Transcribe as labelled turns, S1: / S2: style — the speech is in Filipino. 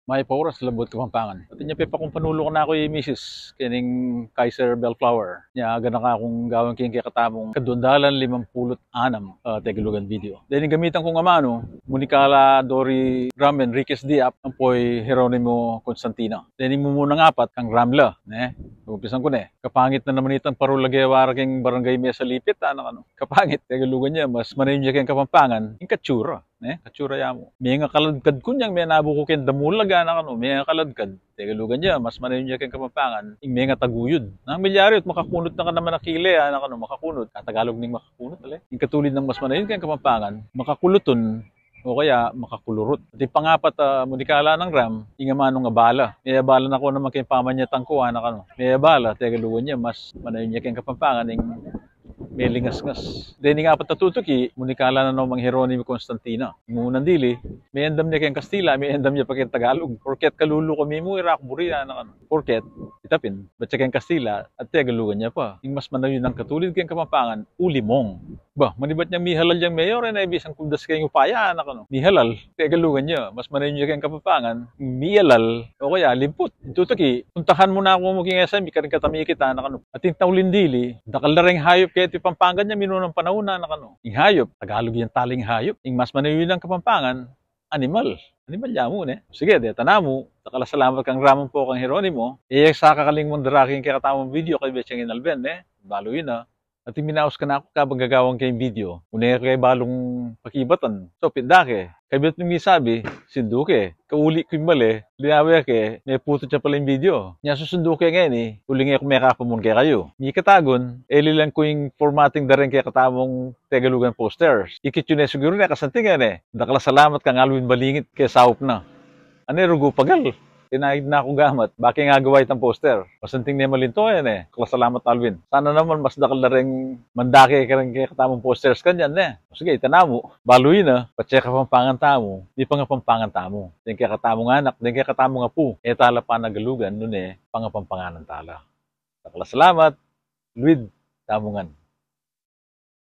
S1: May pauras labot Kapampangan. At niya pepa kung panulo ko na ako yung misis kining Kaiser Bellflower. Niya agad na akong gawang king katamong kadundalan 56 tegalugan video. Then gamitan kong amano, Municala Dori Ram Enriquez Diap, ang poy Jeronimo Constantino. Then mo muna apat kang Ramla, ne? Umpisan ko na kapangit na naman itang parulagewara king barangay Mesa Lipit, ano. Kapangit, tegalugan niya, mas manayin niya kayong Kapampangan, yung katsura. Katsura yamo. May nga kaladkad kunyang may nabuko ken damulaga na kano, may nga kaladkad. Tegalugan niya, mas manayon niya ken Kapampangan, ing may nga taguyod. Nang milyari at makakunot na ka naman nakile, na kano, makakunot. Katagalog ning makakunot, ale. Ing katulid ng mas manayon ken Kapampangan, makakuluton, o kaya makakulurot. At yung pangapat, munikala ng Ram, yung manong abala. May abala na ko naman kayong pamanyatang ko, na kano. May abala, tegalugan niya, mas manayon niya ken Kapampangan, ing may lingas-ngas. Then nga apat natutuki, munikala na namang Jeronimo Constantino. Ngunang dili, may endam niya kayong Kastila, may endam niya pa kayong Tagalog. Porket kalulo kami mo, Irak, Buria, na porket, itapin, ba't siya kayong Kastila, at tegalugan niya pa. Yung mas manayon ng katulid kayong Kapampangan, ulimong. Ba, manibat niyang mihalal niyang mayor, na ibisang kundas kayong upaya, na kano. Mihalal, tegalugan niya, mas manayon niya kayong Kapampangan, mihalal, o kaya limput. Tutuki, puntahan mo na ako maging SM, ikaring katami kita, na kano. At yung taulin dili, dakal na rin hayop kaya Kapampangan niya minunang panahon na kano. Yung hayop, Tagalog yung taling hayop. Yung mas manayon ng Kapampangan, animal. Animal yamo, ne? Sige, deta na mo. Takala salamat kang ramon po kang Jeronimo. Iyak sa kakaling mong daraking kaya katamang video kay Betsyang Inalben, ne? Balo yun, na. At minaos ka na ako kabang gagawang kayong video. Unay kay balong pakibatan. So, pindake. Kabit nung sabi, sinduke. Kauli ko yung mali, linawi ke, may puto siya pala yung video. Nya susunduke ngayon uling ako may kapamon kaya kayo. May katagon, lang ko yung formatting da rin kaya katamong tegalugan posters. Ikit yun siguro na kasantingan Dakala salamat kang Alwin Balingit kaya saup na. Ano rugo pagal? Tinahid na akong gamat. Bakit nga gawa itang poster? Pasanting niya malinto Salamat Alvin. Sana naman mas dakal na rin mandaki ka rin kaya katamong posters kanyan Sige, itanamo. Baluin Patsya Kapampangan tamo. Di pa nga Pampangan tamo. Din kaya katamong anak. Din kaya katamong apu. Tala pa nagalugan nun pangapampanganan tala. Dakala salamat. Luid. Tamungan.